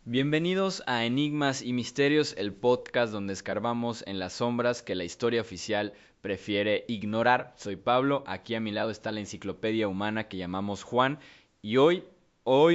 Bienvenidos a Enigmas y Misterios, el podcast donde escarbamos en las sombras que la historia oficial prefiere ignorar. Soy Pablo, aquí a mi lado está la enciclopedia humana que llamamos Juan y hoy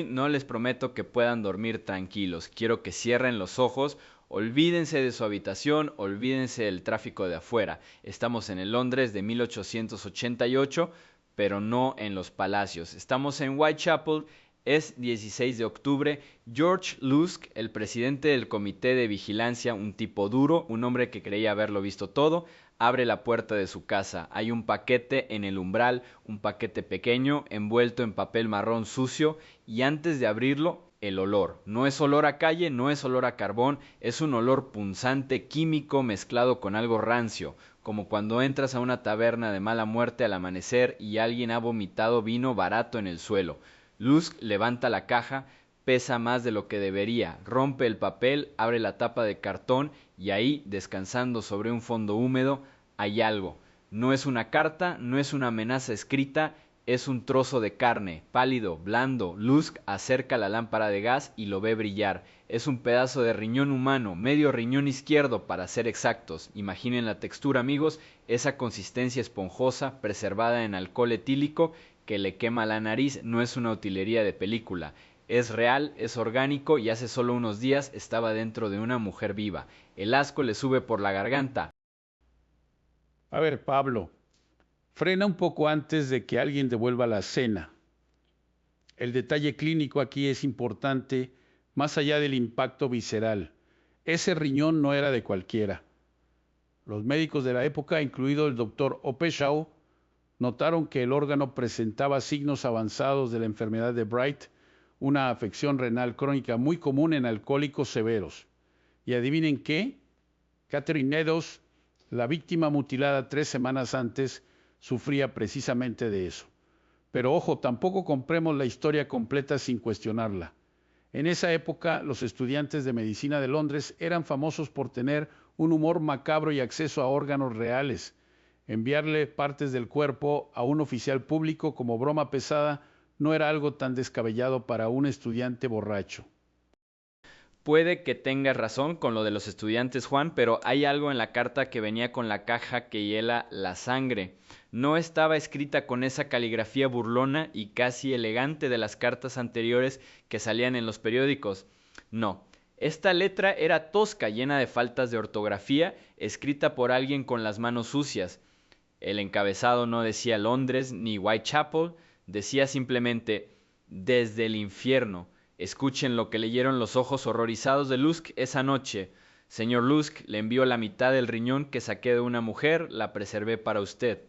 no les prometo que puedan dormir tranquilos. Quiero que cierren los ojos, olvídense de su habitación, olvídense del tráfico de afuera. Estamos en el Londres de 1888, pero no en los palacios. Estamos en Whitechapel. Es 16 de octubre. George Lusk, el presidente del comité de vigilancia, un tipo duro, un hombre que creía haberlo visto todo, abre la puerta de su casa. Hay un paquete en el umbral, un paquete pequeño, envuelto en papel marrón sucio, y antes de abrirlo, el olor. No es olor a calle, no es olor a carbón, es un olor punzante químico mezclado con algo rancio, como cuando entras a una taberna de mala muerte al amanecer y alguien ha vomitado vino barato en el suelo. Lusk levanta la caja, pesa más de lo que debería, rompe el papel, abre la tapa de cartón y ahí, descansando sobre un fondo húmedo, hay algo. No es una carta, no es una amenaza escrita, es un trozo de carne, pálido, blando. Lusk acerca la lámpara de gas y lo ve brillar. Es un pedazo de riñón humano, medio riñón izquierdo para ser exactos. Imaginen la textura, amigos, esa consistencia esponjosa, preservada en alcohol etílico que le quema la nariz. No es una utilería de película. Es real, es orgánico y hace solo unos días estaba dentro de una mujer viva. El asco le sube por la garganta. A ver, Pablo, frena un poco antes de que alguien devuelva la cena. El detalle clínico aquí es importante, más allá del impacto visceral. Ese riñón no era de cualquiera. Los médicos de la época, incluido el doctor Opeshaw, notaron que el órgano presentaba signos avanzados de la enfermedad de Bright, una afección renal crónica muy común en alcohólicos severos. Y adivinen qué, Catherine Eddowes, la víctima mutilada 3 semanas antes, sufría precisamente de eso. Pero ojo, tampoco compremos la historia completa sin cuestionarla. En esa época, los estudiantes de medicina de Londres eran famosos por tener un humor macabro y acceso a órganos reales. Enviarle partes del cuerpo a un oficial público como broma pesada no era algo tan descabellado para un estudiante borracho. Puede que tengas razón con lo de los estudiantes, Juan, pero hay algo en la carta que venía con la caja que hiela la sangre. No estaba escrita con esa caligrafía burlona y casi elegante de las cartas anteriores que salían en los periódicos. No, esta letra era tosca, llena de faltas de ortografía, escrita por alguien con las manos sucias. El encabezado no decía Londres ni Whitechapel, decía simplemente desde el infierno. Escuchen lo que leyeron los ojos horrorizados de Lusk esa noche. Señor Lusk, le envío la mitad del riñón que saqué de una mujer, la preservé para usted.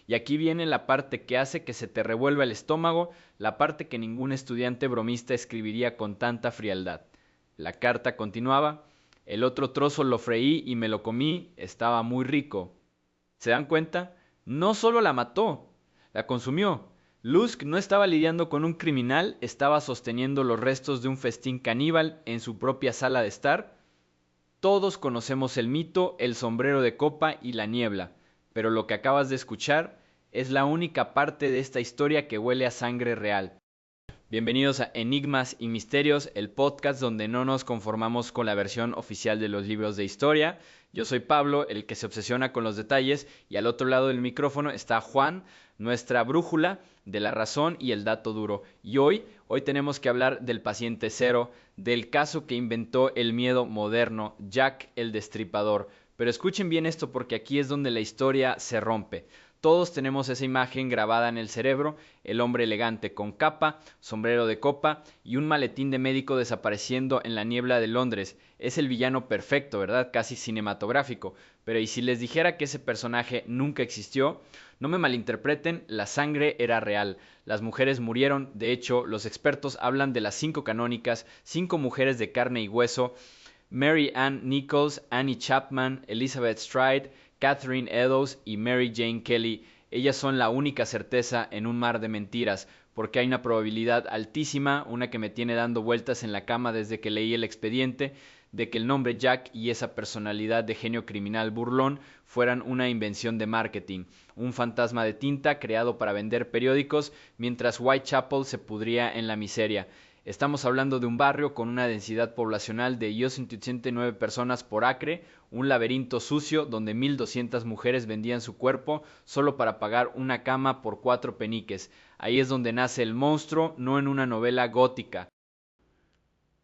Y aquí viene la parte que hace que se te revuelva el estómago, la parte que ningún estudiante bromista escribiría con tanta frialdad. La carta continuaba: el otro trozo lo freí y me lo comí, estaba muy rico. ¿Se dan cuenta? No solo la mató, la consumió. Lusk no estaba lidiando con un criminal, estaba sosteniendo los restos de un festín caníbal en su propia sala de estar. Todos conocemos el mito, el sombrero de copa y la niebla, pero lo que acabas de escuchar es la única parte de esta historia que huele a sangre real. Bienvenidos a Enigmas y Misterios, el podcast donde no nos conformamos con la versión oficial de los libros de historia. Yo soy Pablo, el que se obsesiona con los detalles, y al otro lado del micrófono está Juan, nuestra brújula de la razón y el dato duro. Y hoy tenemos que hablar del paciente cero, del caso que inventó el miedo moderno, Jack el Destripador. Pero escuchen bien esto porque aquí es donde la historia se rompe. Todos tenemos esa imagen grabada en el cerebro: el hombre elegante con capa, sombrero de copa y un maletín de médico desapareciendo en la niebla de Londres. Es el villano perfecto, ¿verdad? Casi cinematográfico. Pero ¿y si les dijera que ese personaje nunca existió? No me malinterpreten, la sangre era real. Las mujeres murieron, de hecho, los expertos hablan de las 5 canónicas, 5 mujeres de carne y hueso: Mary Ann Nichols, Annie Chapman, Elizabeth Stride, Catherine Eddowes y Mary Jane Kelly. Ellas son la única certeza en un mar de mentiras, porque hay una probabilidad altísima, una que me tiene dando vueltas en la cama desde que leí el expediente, de que el nombre Jack y esa personalidad de genio criminal burlón fueran una invención de marketing, un fantasma de tinta creado para vender periódicos mientras Whitechapel se pudría en la miseria. Estamos hablando de un barrio con una densidad poblacional de 189 personas por acre, un laberinto sucio donde 1.200 mujeres vendían su cuerpo solo para pagar una cama por 4 peniques. Ahí es donde nace el monstruo, no en una novela gótica.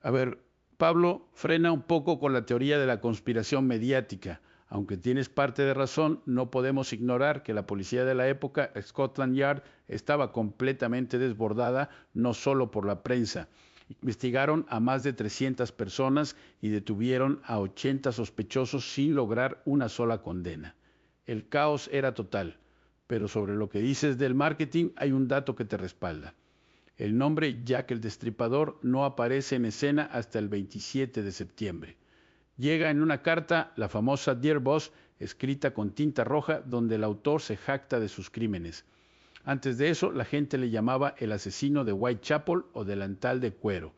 A ver, Pablo, frena un poco con la teoría de la conspiración mediática. Aunque tienes parte de razón, no podemos ignorar que la policía de la época, Scotland Yard, estaba completamente desbordada, no solo por la prensa. Investigaron a más de 300 personas y detuvieron a 80 sospechosos sin lograr una sola condena. El caos era total, pero sobre lo que dices del marketing hay un dato que te respalda. El nombre Jack el Destripador no aparece en escena hasta el 27 de septiembre. Llega en una carta la famosa Dear Boss, escrita con tinta roja, donde el autor se jacta de sus crímenes. Antes de eso, la gente le llamaba el asesino de Whitechapel o delantal de cuero.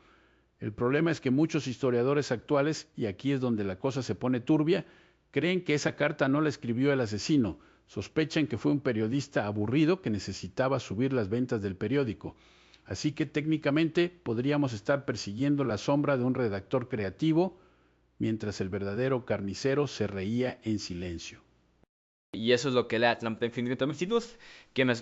El problema es que muchos historiadores actuales, y aquí es donde la cosa se pone turbia, creen que esa carta no la escribió el asesino. Sospechan que fue un periodista aburrido que necesitaba subir las ventas del periódico. Así que técnicamente podríamos estar persiguiendo la sombra de un redactor creativo, mientras el verdadero carnicero se reía en silencio. Y eso es lo que lee Atlanta Infinite que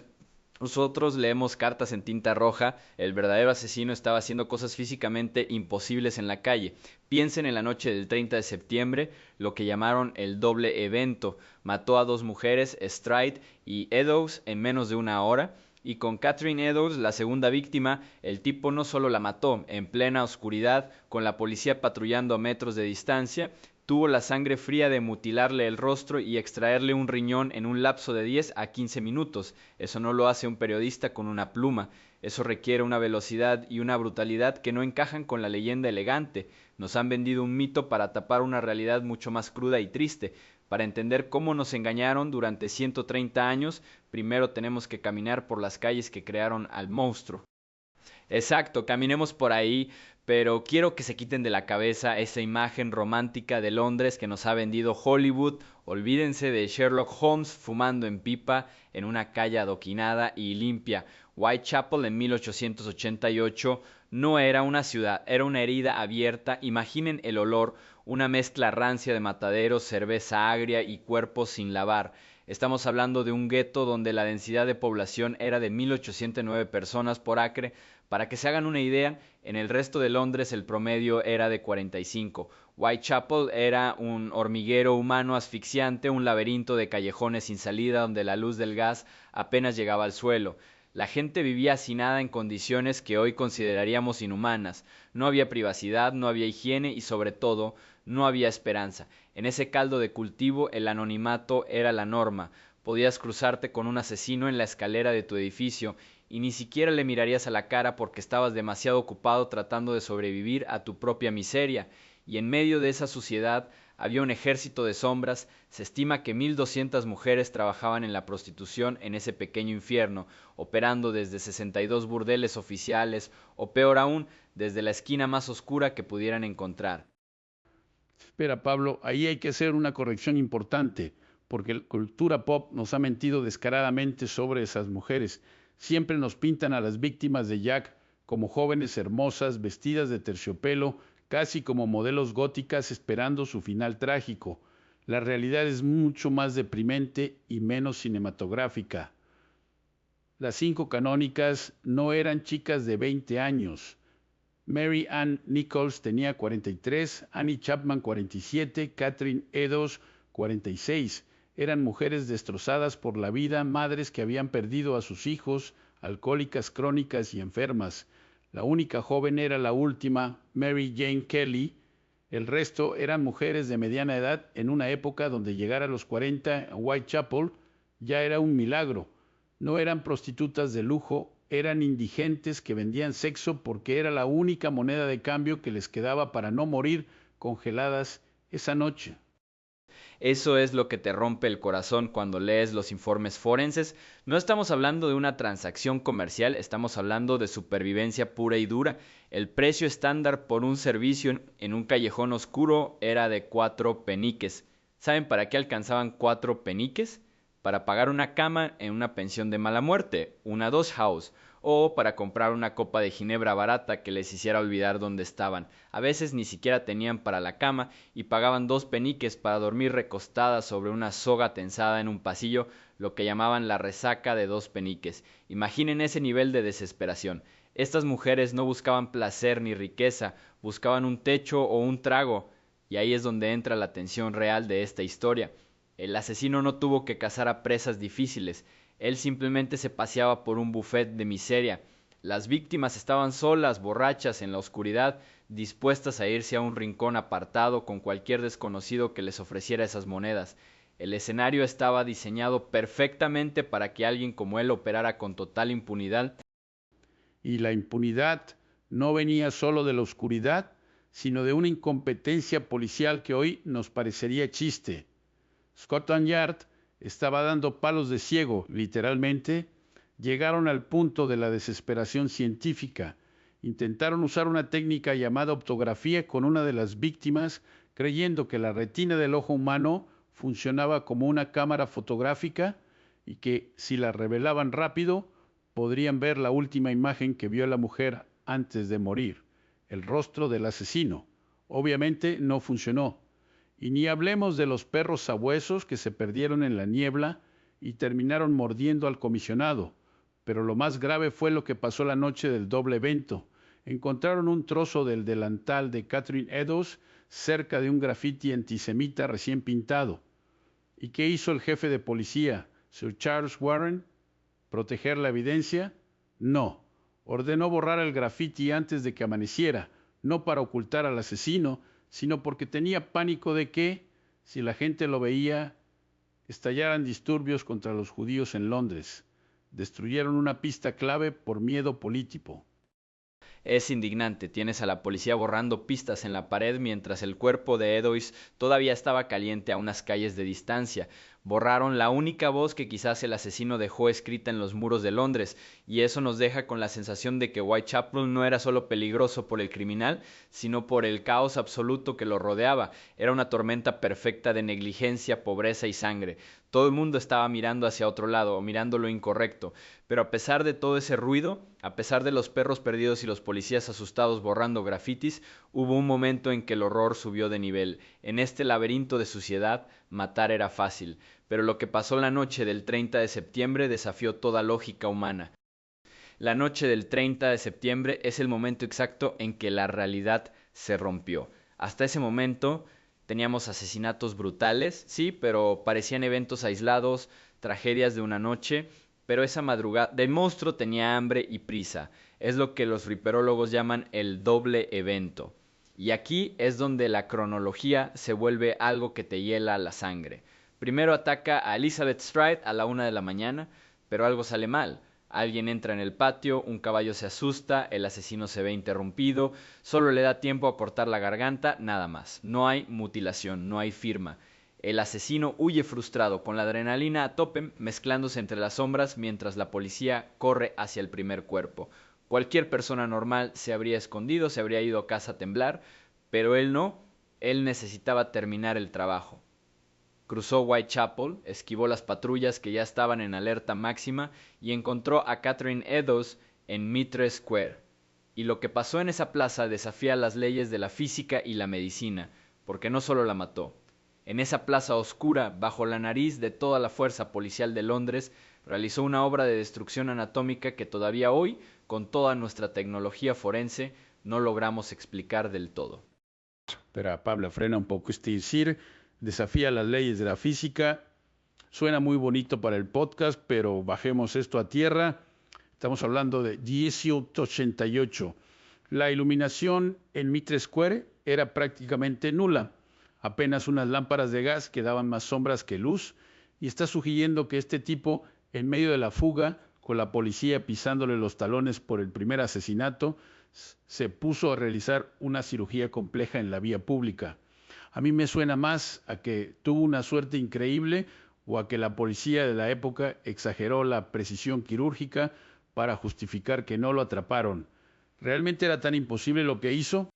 nosotros leemos cartas en tinta roja. El verdadero asesino estaba haciendo cosas físicamente imposibles en la calle. Piensen en la noche del 30 de septiembre, lo que llamaron el doble evento. Mató a 2 mujeres, Stride y Eddowes, en menos de una hora. Y con Catherine Eddowes, la segunda víctima, el tipo no solo la mató en plena oscuridad, con la policía patrullando a metros de distancia, tuvo la sangre fría de mutilarle el rostro y extraerle un riñón en un lapso de 10 a 15 minutos. Eso no lo hace un periodista con una pluma. Eso requiere una velocidad y una brutalidad que no encajan con la leyenda elegante. Nos han vendido un mito para tapar una realidad mucho más cruda y triste. Para entender cómo nos engañaron durante 130 años, primero tenemos que caminar por las calles que crearon al monstruo. Exacto, caminemos por ahí, pero quiero que se quiten de la cabeza esa imagen romántica de Londres que nos ha vendido Hollywood. Olvídense de Sherlock Holmes fumando en pipa en una calle adoquinada y limpia. Whitechapel en 1888 no era una ciudad, era una herida abierta. Imaginen el olor, una mezcla rancia de mataderos, cerveza agria y cuerpos sin lavar. Estamos hablando de un gueto donde la densidad de población era de 1.809 personas por acre. Para que se hagan una idea, en el resto de Londres el promedio era de 45. Whitechapel era un hormiguero humano asfixiante, un laberinto de callejones sin salida donde la luz del gas apenas llegaba al suelo. La gente vivía hacinada en condiciones que hoy consideraríamos inhumanas. No había privacidad, no había higiene y sobre todo no había esperanza. En ese caldo de cultivo el anonimato era la norma. Podías cruzarte con un asesino en la escalera de tu edificio y ni siquiera le mirarías a la cara porque estabas demasiado ocupado tratando de sobrevivir a tu propia miseria. Y en medio de esa suciedad había un ejército de sombras. Se estima que 1.200 mujeres trabajaban en la prostitución en ese pequeño infierno, operando desde 62 burdeles oficiales, o peor aún, desde la esquina más oscura que pudieran encontrar. Espera, Pablo, ahí hay que hacer una corrección importante, porque la cultura pop nos ha mentido descaradamente sobre esas mujeres. Siempre nos pintan a las víctimas de Jack como jóvenes hermosas, vestidas de terciopelo, casi como modelos góticas esperando su final trágico. La realidad es mucho más deprimente y menos cinematográfica. Las 5 canónicas no eran chicas de 20 años. Mary Ann Nichols tenía 43, Annie Chapman 47, Catherine Eddowes 46. Eran mujeres destrozadas por la vida, madres que habían perdido a sus hijos, alcohólicas crónicas y enfermas. La única joven era la última, Mary Jane Kelly. El resto eran mujeres de mediana edad en una época donde llegar a los 40 en Whitechapel ya era un milagro. No eran prostitutas de lujo, eran indigentes que vendían sexo porque era la única moneda de cambio que les quedaba para no morir congeladas esa noche. Eso es lo que te rompe el corazón cuando lees los informes forenses. No estamos hablando de una transacción comercial, estamos hablando de supervivencia pura y dura. El precio estándar por un servicio en un callejón oscuro era de 4 peniques. ¿Saben para qué alcanzaban 4 peniques? Para pagar una cama en una pensión de mala muerte, una doss house, o para comprar una copa de ginebra barata que les hiciera olvidar dónde estaban. A veces ni siquiera tenían para la cama y pagaban 2 peniques para dormir recostadas sobre una soga tensada en un pasillo, lo que llamaban la resaca de 2 peniques. Imaginen ese nivel de desesperación. Estas mujeres no buscaban placer ni riqueza, buscaban un techo o un trago, y ahí es donde entra la tensión real de esta historia. El asesino no tuvo que cazar a presas difíciles, él simplemente se paseaba por un buffet de miseria. Las víctimas estaban solas, borrachas, en la oscuridad, dispuestas a irse a un rincón apartado con cualquier desconocido que les ofreciera esas monedas. El escenario estaba diseñado perfectamente para que alguien como él operara con total impunidad. Y la impunidad no venía solo de la oscuridad, sino de una incompetencia policial que hoy nos parecería chiste. Scotland Yard estaba dando palos de ciego, literalmente. Llegaron al punto de la desesperación científica. Intentaron usar una técnica llamada optografía con una de las víctimas, creyendo que la retina del ojo humano funcionaba como una cámara fotográfica y que si la revelaban rápido, podrían ver la última imagen que vio la mujer antes de morir, el rostro del asesino. Obviamente no funcionó. Y ni hablemos de los perros sabuesos que se perdieron en la niebla y terminaron mordiendo al comisionado. Pero lo más grave fue lo que pasó la noche del doble evento. Encontraron un trozo del delantal de Catherine Eddowes cerca de un grafiti antisemita recién pintado. ¿Y qué hizo el jefe de policía, Sir Charles Warren? ¿Proteger la evidencia? No. Ordenó borrar el grafiti antes de que amaneciera, no para ocultar al asesino, sino porque tenía pánico de que, si la gente lo veía, estallaran disturbios contra los judíos en Londres. Destruyeron una pista clave por miedo político. Es indignante, tienes a la policía borrando pistas en la pared mientras el cuerpo de Eddowes todavía estaba caliente a unas calles de distancia. Borraron la única voz que quizás el asesino dejó escrita en los muros de Londres, y eso nos deja con la sensación de que Whitechapel no era solo peligroso por el criminal, sino por el caos absoluto que lo rodeaba. Era una tormenta perfecta de negligencia, pobreza y sangre. Todo el mundo estaba mirando hacia otro lado, o mirando lo incorrecto. Pero a pesar de todo ese ruido, a pesar de los perros perdidos y los policías asustados borrando grafitis, hubo un momento en que el horror subió de nivel. En este laberinto de suciedad, matar era fácil, pero lo que pasó la noche del 30 de septiembre desafió toda lógica humana. La noche del 30 de septiembre es el momento exacto en que la realidad se rompió. Hasta ese momento teníamos asesinatos brutales, sí, pero parecían eventos aislados, tragedias de una noche, pero esa madrugada el monstruo tenía hambre y prisa. Es lo que los riperólogos llaman el doble evento. Y aquí es donde la cronología se vuelve algo que te hiela la sangre. Primero ataca a Elizabeth Stride a la 1 de la mañana, pero algo sale mal. Alguien entra en el patio, un caballo se asusta, el asesino se ve interrumpido, solo le da tiempo a cortar la garganta, nada más. No hay mutilación, no hay firma. El asesino huye frustrado, con la adrenalina a tope, mezclándose entre las sombras mientras la policía corre hacia el primer cuerpo. Cualquier persona normal se habría escondido, se habría ido a casa a temblar, pero él no, él necesitaba terminar el trabajo. Cruzó Whitechapel, esquivó las patrullas que ya estaban en alerta máxima y encontró a Catherine Eddowes en Mitre Square. Y lo que pasó en esa plaza desafía las leyes de la física y la medicina, porque no solo la mató. En esa plaza oscura, bajo la nariz de toda la fuerza policial de Londres, realizó una obra de destrucción anatómica que todavía hoy, con toda nuestra tecnología forense, no logramos explicar del todo. Espera, Pablo, frena un poco. Decir desafía las leyes de la física. Suena muy bonito para el podcast, pero bajemos esto a tierra. Estamos hablando de 1888. La iluminación en Mitre Square era prácticamente nula. Apenas unas lámparas de gas que daban más sombras que luz. Y está sugiriendo que este tipo, en medio de la fuga, con la policía pisándole los talones por el primer asesinato, se puso a realizar una cirugía compleja en la vía pública. A mí me suena más a que tuvo una suerte increíble o a que la policía de la época exageró la precisión quirúrgica para justificar que no lo atraparon. ¿Realmente era tan imposible lo que hizo?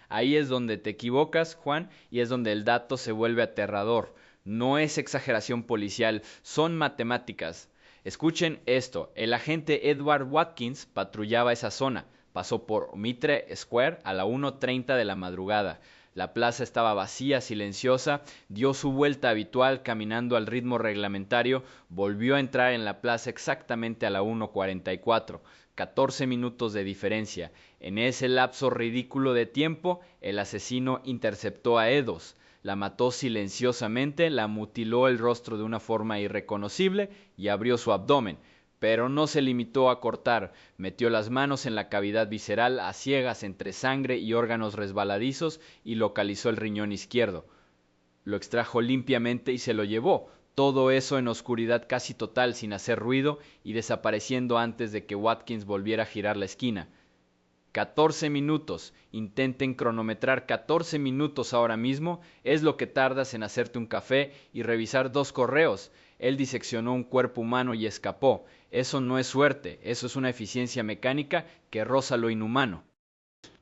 Ahí es donde te equivocas, Juan, y es donde el dato se vuelve aterrador. No es exageración policial, son matemáticas. Escuchen esto, el agente Edward Watkins patrullaba esa zona. Pasó por Mitre Square a la 1:30 de la madrugada. La plaza estaba vacía, silenciosa, dio su vuelta habitual caminando al ritmo reglamentario, volvió a entrar en la plaza exactamente a la 1:44. 14 minutos de diferencia. En ese lapso ridículo de tiempo, el asesino interceptó a Eddowes. La mató silenciosamente, la mutiló el rostro de una forma irreconocible y abrió su abdomen. Pero no se limitó a cortar, metió las manos en la cavidad visceral a ciegas entre sangre y órganos resbaladizos y localizó el riñón izquierdo. Lo extrajo limpiamente y se lo llevó, todo eso en oscuridad casi total sin hacer ruido y desapareciendo antes de que Watkins volviera a girar la esquina. 14 minutos, intenten cronometrar 14 minutos ahora mismo, es lo que tardas en hacerte un café y revisar 2 correos. Él diseccionó un cuerpo humano y escapó. Eso no es suerte, eso es una eficiencia mecánica que roza lo inhumano.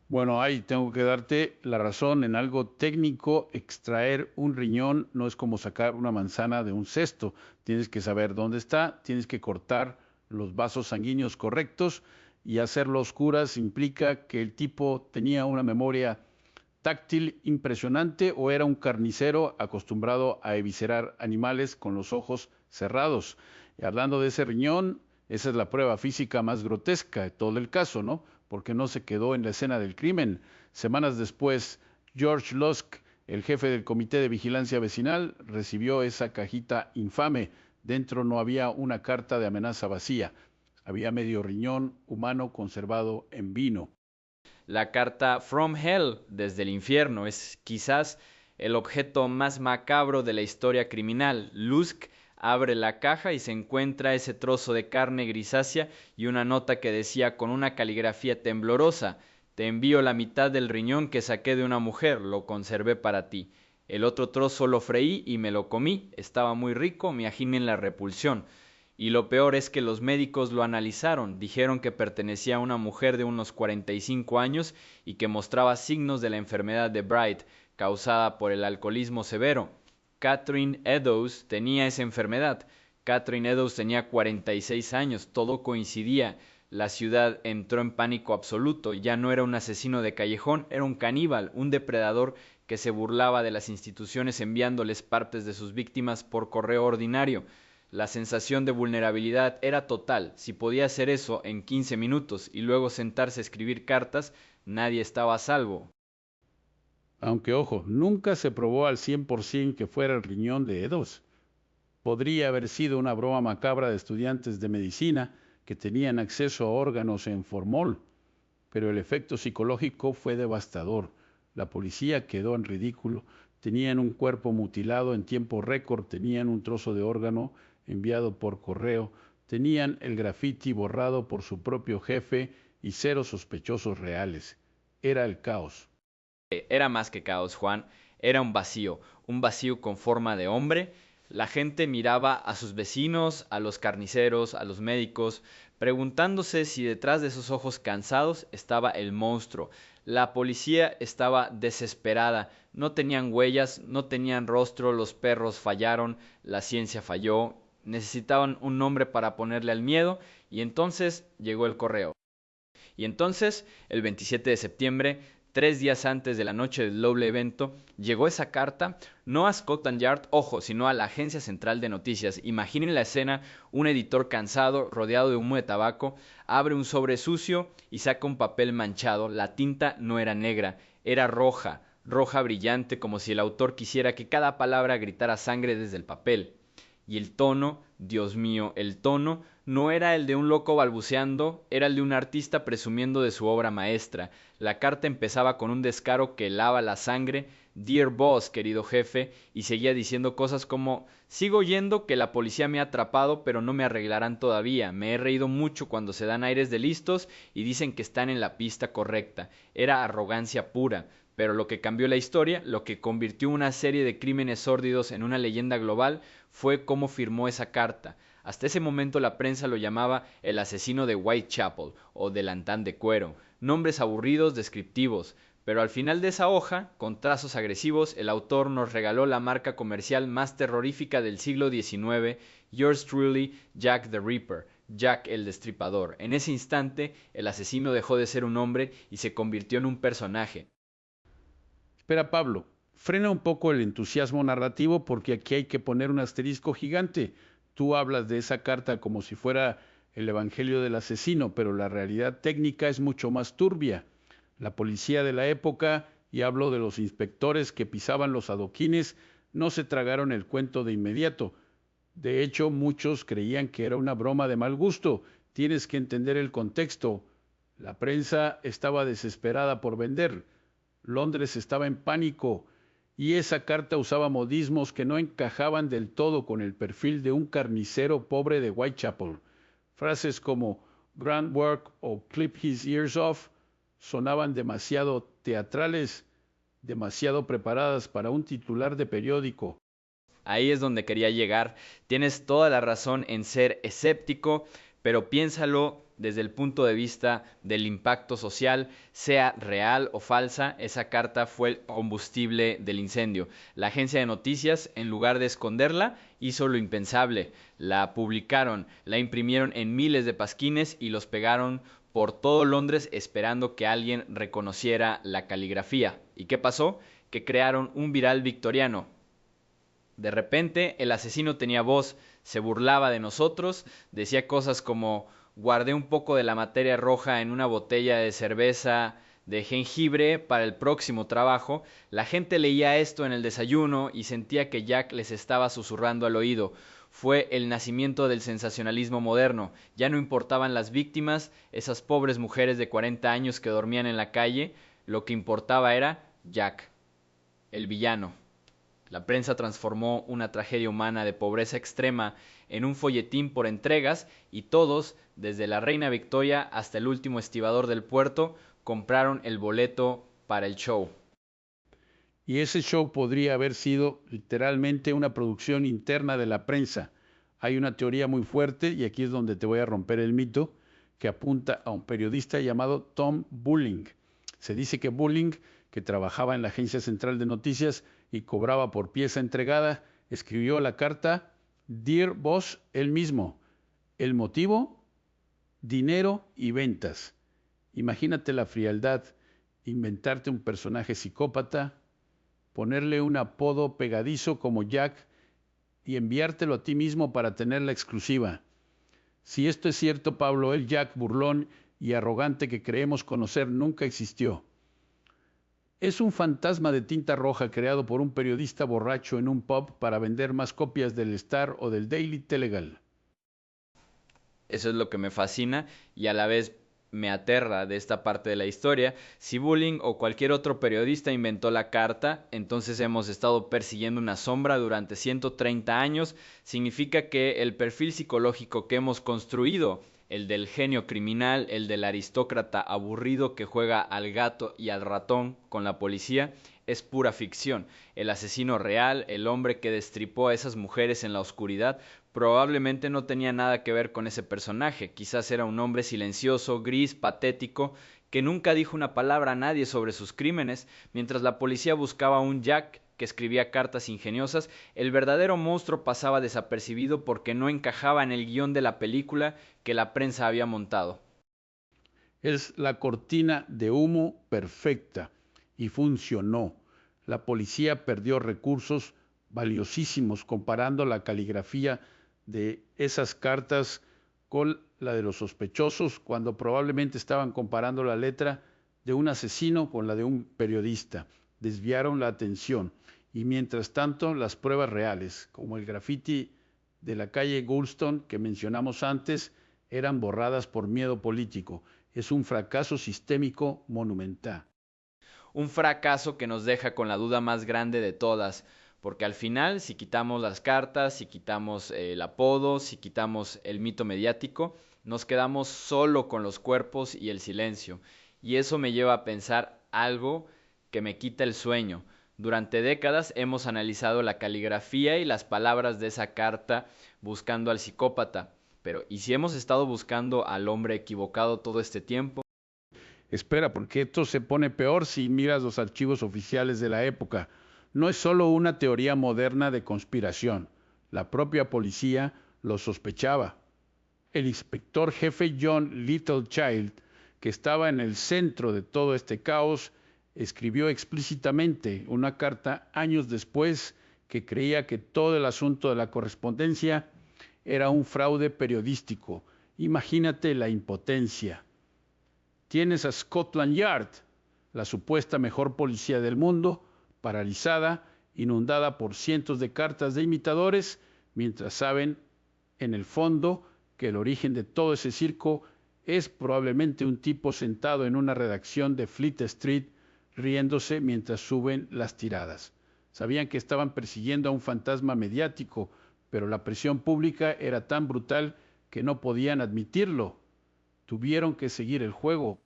Bueno, ahí tengo que darte la razón en algo técnico. Extraer un riñón no es como sacar una manzana de un cesto. Tienes que saber dónde está, tienes que cortar los vasos sanguíneos correctos y hacerlo a oscuras implica que el tipo tenía una memoria táctil impresionante o era un carnicero acostumbrado a eviscerar animales con los ojos cerrados. Y hablando de ese riñón, esa es la prueba física más grotesca de todo el caso, ¿no? Porque no se quedó en la escena del crimen. Semanas después, George Lusk, el jefe del Comité de Vigilancia Vecinal, recibió esa cajita infame. Dentro no había una carta de amenaza vacía. Había medio riñón humano conservado en vino. La carta From Hell, desde el infierno, es quizás el objeto más macabro de la historia criminal. Lusk abre la caja y se encuentra ese trozo de carne grisácea y una nota que decía con una caligrafía temblorosa: te envío la mitad del riñón que saqué de una mujer, lo conservé para ti. El otro trozo lo freí y me lo comí, estaba muy rico, me imaginen la repulsión. Y lo peor es que los médicos lo analizaron, dijeron que pertenecía a una mujer de unos 45 años y que mostraba signos de la enfermedad de Bright, causada por el alcoholismo severo. Catherine Eddowes tenía esa enfermedad. Catherine Eddowes tenía 46 años, todo coincidía. La ciudad entró en pánico absoluto, ya no era un asesino de callejón, era un caníbal, un depredador que se burlaba de las instituciones enviándoles partes de sus víctimas por correo ordinario. La sensación de vulnerabilidad era total. Si podía hacer eso en 15 minutos y luego sentarse a escribir cartas, nadie estaba a salvo. Aunque, ojo, nunca se probó al 100% que fuera el riñón de Eddowes. Podría haber sido una broma macabra de estudiantes de medicina que tenían acceso a órganos en formol, pero el efecto psicológico fue devastador. La policía quedó en ridículo. Tenían un cuerpo mutilado en tiempo récord, tenían un trozo de órgano enviado por correo, tenían el grafiti borrado por su propio jefe y cero sospechosos reales. Era el caos. Era más que caos, Juan, era un vacío con forma de hombre. La gente miraba a sus vecinos, a los carniceros, a los médicos, preguntándose si detrás de esos ojos cansados estaba el monstruo. La policía estaba desesperada, no tenían huellas, no tenían rostro, los perros fallaron, la ciencia falló, necesitaban un nombre para ponerle al miedo y entonces llegó el correo. Y entonces, el 27 de septiembre, 3 días antes de la noche del doble evento, llegó esa carta, no a Scotland Yard, ojo, sino a la Agencia Central de Noticias. Imaginen la escena: un editor cansado, rodeado de humo de tabaco, abre un sobre sucio y saca un papel manchado. La tinta no era negra, era roja, roja brillante, como si el autor quisiera que cada palabra gritara sangre desde el papel. Y el tono, Dios mío, el tono no era el de un loco balbuceando, era el de un artista presumiendo de su obra maestra. La carta empezaba con un descaro que helaba la sangre: Dear Boss, querido jefe, y seguía diciendo cosas como: sigo oyendo que la policía me ha atrapado, pero no me arreglarán todavía. Me he reído mucho cuando se dan aires de listos y dicen que están en la pista correcta. Era arrogancia pura. Pero lo que cambió la historia, lo que convirtió una serie de crímenes sórdidos en una leyenda global, fue cómo firmó esa carta. Hasta ese momento la prensa lo llamaba el asesino de Whitechapel o delantán de cuero, nombres aburridos, descriptivos. Pero al final de esa hoja, con trazos agresivos, el autor nos regaló la marca comercial más terrorífica del siglo XIX, Yours truly, Jack the Ripper, Jack el Destripador. En ese instante, el asesino dejó de ser un hombre y se convirtió en un personaje. Espera, Pablo, frena un poco el entusiasmo narrativo porque aquí hay que poner un asterisco gigante. Tú hablas de esa carta como si fuera el Evangelio del asesino, pero la realidad técnica es mucho más turbia. La policía de la época, y hablo de los inspectores que pisaban los adoquines, no se tragaron el cuento de inmediato. De hecho, muchos creían que era una broma de mal gusto. Tienes que entender el contexto. La prensa estaba desesperada por vender. Londres estaba en pánico y esa carta usaba modismos que no encajaban del todo con el perfil de un carnicero pobre de Whitechapel. Frases como "grand work" o "clip his ears off" sonaban demasiado teatrales, demasiado preparadas para un titular de periódico. Ahí es donde quería llegar. Tienes toda la razón en ser escéptico, pero piénsalo desde el punto de vista del impacto social, sea real o falsa, esa carta fue el combustible del incendio. La agencia de noticias, en lugar de esconderla, hizo lo impensable. La publicaron, la imprimieron en miles de pasquines y los pegaron por todo Londres esperando que alguien reconociera la caligrafía. ¿Y qué pasó? Que crearon un viral victoriano. De repente el asesino tenía voz, se burlaba de nosotros, decía cosas como guardé un poco de la materia roja en una botella de cerveza de jengibre para el próximo trabajo. La gente leía esto en el desayuno y sentía que Jack les estaba susurrando al oído. Fue el nacimiento del sensacionalismo moderno. Ya no importaban las víctimas, esas pobres mujeres de 40 años que dormían en la calle, lo que importaba era Jack, el villano. La prensa transformó una tragedia humana de pobreza extrema en un folletín por entregas y todos, desde la reina Victoria hasta el último estibador del puerto, compraron el boleto para el show. Y ese show podría haber sido literalmente una producción interna de la prensa. Hay una teoría muy fuerte, y aquí es donde te voy a romper el mito, que apunta a un periodista llamado Tom Bulling. Se dice que Bulling, que trabajaba en la Agencia Central de Noticias y cobraba por pieza entregada, escribió la carta Dear Boss él mismo. El motivo, dinero y ventas. Imagínate la frialdad, inventarte un personaje psicópata, ponerle un apodo pegadizo como Jack y enviártelo a ti mismo para tener la exclusiva. Si esto es cierto, Pablo, el Jack burlón y arrogante que creemos conocer nunca existió. Es un fantasma de tinta roja creado por un periodista borracho en un pub para vender más copias del Star o del Daily Telegraph. Eso es lo que me fascina y a la vez me aterra de esta parte de la historia. Si Bulling o cualquier otro periodista inventó la carta, entonces hemos estado persiguiendo una sombra durante 130 años. Significa que el perfil psicológico que hemos construido, el del genio criminal, el del aristócrata aburrido que juega al gato y al ratón con la policía, es pura ficción. El asesino real, el hombre que destripó a esas mujeres en la oscuridad, probablemente no tenía nada que ver con ese personaje. Quizás era un hombre silencioso, gris, patético, que nunca dijo una palabra a nadie sobre sus crímenes. Mientras la policía buscaba a un Jack que escribía cartas ingeniosas, el verdadero monstruo pasaba desapercibido porque no encajaba en el guión de la película que la prensa había montado. Es la cortina de humo perfecta y funcionó. La policía perdió recursos valiosísimos comparando la caligrafía de esas cartas con la de los sospechosos, cuando probablemente estaban comparando la letra de un asesino con la de un periodista. Desviaron la atención y mientras tanto las pruebas reales, como el graffiti de la calle Goulston que mencionamos antes, eran borradas por miedo político. Es un fracaso sistémico monumental. Un fracaso que nos deja con la duda más grande de todas, porque al final, si quitamos las cartas, si quitamos el apodo, si quitamos el mito mediático, nos quedamos solo con los cuerpos y el silencio. Y eso me lleva a pensar algo que me quita el sueño. Durante décadas hemos analizado la caligrafía y las palabras de esa carta buscando al psicópata. Pero, ¿y si hemos estado buscando al hombre equivocado todo este tiempo? Espera, porque esto se pone peor si miras los archivos oficiales de la época. No es solo una teoría moderna de conspiración. La propia policía lo sospechaba. El inspector jefe John Littlechild, que estaba en el centro de todo este caos, escribió explícitamente una carta años después que creía que todo el asunto de la correspondencia era un fraude periodístico. Imagínate la impotencia. Tienes a Scotland Yard, la supuesta mejor policía del mundo, paralizada, inundada por cientos de cartas de imitadores, mientras saben, en el fondo, que el origen de todo ese circo es probablemente un tipo sentado en una redacción de Fleet Street riéndose mientras suben las tiradas. Sabían que estaban persiguiendo a un fantasma mediático, pero la presión pública era tan brutal que no podían admitirlo. Tuvieron que seguir el juego.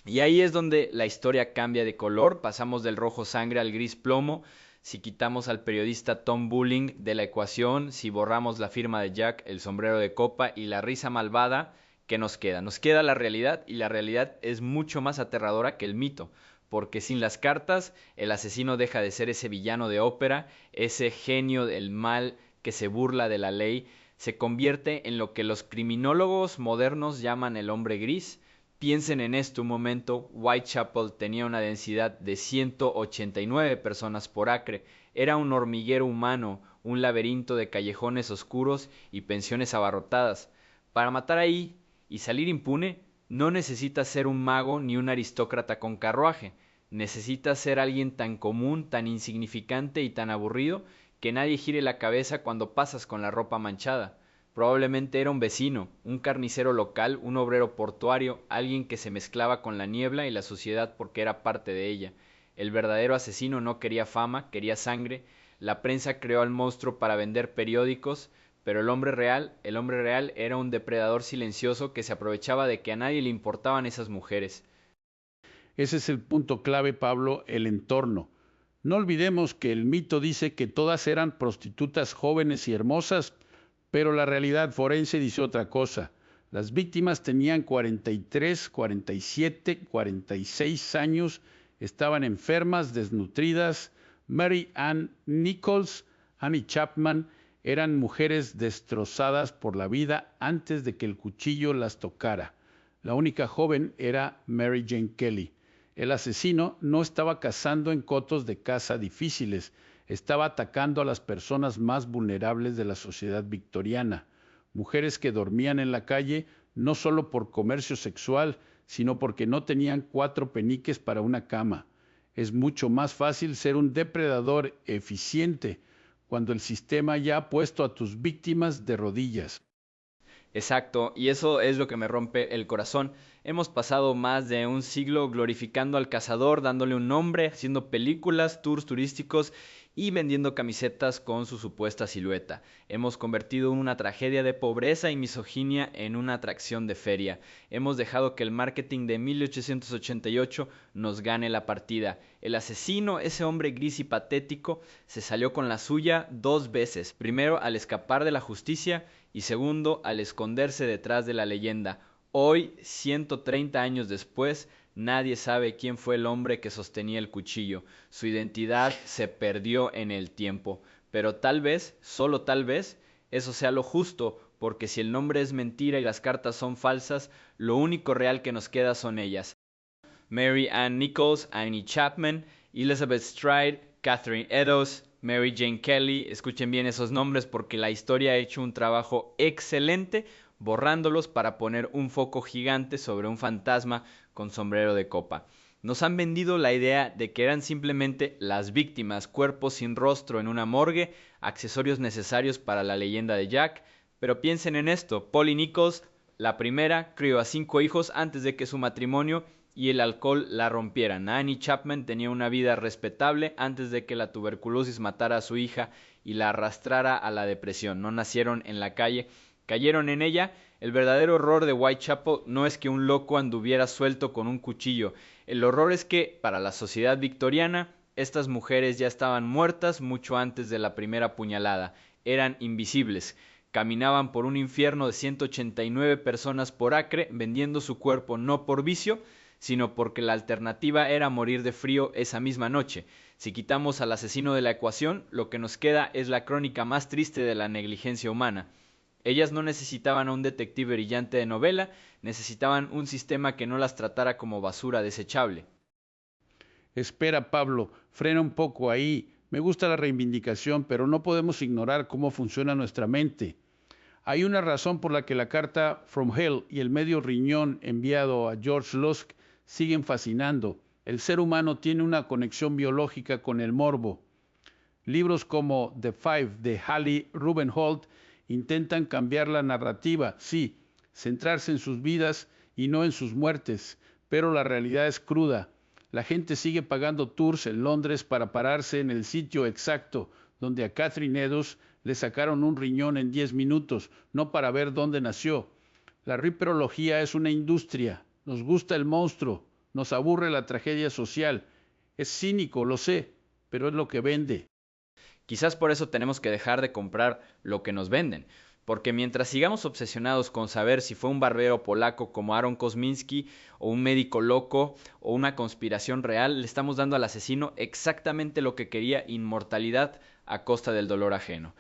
Y ahí es donde la historia cambia de color, pasamos del rojo sangre al gris plomo. Si quitamos al periodista Tom Bulling de la ecuación, si borramos la firma de Jack, el sombrero de copa y la risa malvada, ¿qué nos queda? Nos queda la realidad, y la realidad es mucho más aterradora que el mito, porque sin las cartas el asesino deja de ser ese villano de ópera, ese genio del mal que se burla de la ley, se convierte en lo que los criminólogos modernos llaman el hombre gris. Piensen en esto un momento: Whitechapel tenía una densidad de 189 personas por acre, era un hormiguero humano, un laberinto de callejones oscuros y pensiones abarrotadas. Para matar ahí y salir impune, no necesitas ser un mago ni un aristócrata con carruaje, necesitas ser alguien tan común, tan insignificante y tan aburrido que nadie gire la cabeza cuando pasas con la ropa manchada. Probablemente era un vecino, un carnicero local, un obrero portuario, alguien que se mezclaba con la niebla y la suciedad porque era parte de ella. El verdadero asesino no quería fama, quería sangre. La prensa creó al monstruo para vender periódicos, pero el hombre real era un depredador silencioso que se aprovechaba de que a nadie le importaban esas mujeres. Ese es el punto clave, Pablo, el entorno. No olvidemos que el mito dice que todas eran prostitutas jóvenes y hermosas, pero la realidad forense dice otra cosa. Las víctimas tenían 43, 47, 46 años, estaban enfermas, desnutridas. Mary Ann Nichols, Annie Chapman, eran mujeres destrozadas por la vida antes de que el cuchillo las tocara. La única joven era Mary Jane Kelly. El asesino no estaba cazando en cotos de caza difíciles, estaba atacando a las personas más vulnerables de la sociedad victoriana, mujeres que dormían en la calle no solo por comercio sexual, sino porque no tenían 4 peniques para una cama. Es mucho más fácil ser un depredador eficiente cuando el sistema ya ha puesto a tus víctimas de rodillas. Exacto, y eso es lo que me rompe el corazón. Hemos pasado más de un siglo glorificando al cazador, dándole un nombre, haciendo películas, tours turísticos y vendiendo camisetas con su supuesta silueta. Hemos convertido una tragedia de pobreza y misoginia en una atracción de feria. Hemos dejado que el marketing de 1888 nos gane la partida. El asesino, ese hombre gris y patético, se salió con la suya 2 veces. Primero al escapar de la justicia y segundo al esconderse detrás de la leyenda. Hoy, 130 años después, nadie sabe quién fue el hombre que sostenía el cuchillo. Su identidad se perdió en el tiempo. Pero tal vez, solo tal vez, eso sea lo justo, porque si el nombre es mentira y las cartas son falsas, lo único real que nos queda son ellas. Mary Ann Nichols, Annie Chapman, Elizabeth Stride, Catherine Eddowes, Mary Jane Kelly. Escuchen bien esos nombres porque la historia ha hecho un trabajo excelente borrándolos para poner un foco gigante sobre un fantasma con sombrero de copa. Nos han vendido la idea de que eran simplemente las víctimas, cuerpos sin rostro en una morgue, accesorios necesarios para la leyenda de Jack. Pero piensen en esto: Polly Nichols, la primera, crió a 5 hijos antes de que su matrimonio y el alcohol la rompieran. Annie Chapman tenía una vida respetable antes de que la tuberculosis matara a su hija y la arrastrara a la depresión. No nacieron en la calle, cayeron en ella. El verdadero horror de Whitechapel no es que un loco anduviera suelto con un cuchillo. El horror es que, para la sociedad victoriana, estas mujeres ya estaban muertas mucho antes de la primera puñalada. Eran invisibles. Caminaban por un infierno de 189 personas por acre, vendiendo su cuerpo no por vicio, sino porque la alternativa era morir de frío esa misma noche. Si quitamos al asesino de la ecuación, lo que nos queda es la crónica más triste de la negligencia humana. Ellas no necesitaban a un detective brillante de novela, necesitaban un sistema que no las tratara como basura desechable. Espera, Pablo, frena un poco ahí. Me gusta la reivindicación, pero no podemos ignorar cómo funciona nuestra mente. Hay una razón por la que la carta From Hell y el medio riñón enviado a George Lusk siguen fascinando. El ser humano tiene una conexión biológica con el morbo. Libros como The Five de Hallie Rubenhold intentan cambiar la narrativa, sí, centrarse en sus vidas y no en sus muertes, pero la realidad es cruda. La gente sigue pagando tours en Londres para pararse en el sitio exacto donde a Catherine Eddowes le sacaron un riñón en 10 minutos, no para ver dónde nació. La riperología es una industria. Nos gusta el monstruo, nos aburre la tragedia social. Es cínico, lo sé, pero es lo que vende. Quizás por eso tenemos que dejar de comprar lo que nos venden, porque mientras sigamos obsesionados con saber si fue un barbero polaco como Aaron Kosminski, o un médico loco, o una conspiración real, le estamos dando al asesino exactamente lo que quería: inmortalidad a costa del dolor ajeno.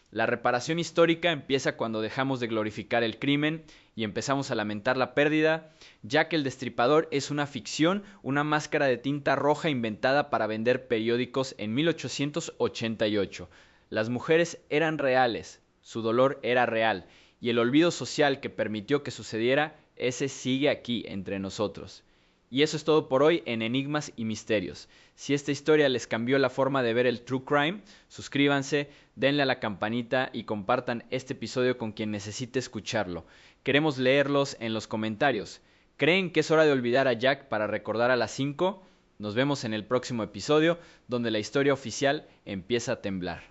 La reparación histórica empieza cuando dejamos de glorificar el crimen y empezamos a lamentar la pérdida, ya que El Destripador es una ficción, una máscara de tinta roja inventada para vender periódicos en 1888. Las mujeres eran reales, su dolor era real, y el olvido social que permitió que sucediera, ese sigue aquí entre nosotros. Y eso es todo por hoy en Enigmas y Misterios. Si esta historia les cambió la forma de ver el True Crime, suscríbanse, denle a la campanita y compartan este episodio con quien necesite escucharlo. Queremos leerlos en los comentarios. ¿Creen que es hora de olvidar a Jack para recordar a las 5? Nos vemos en el próximo episodio, donde la historia oficial empieza a temblar.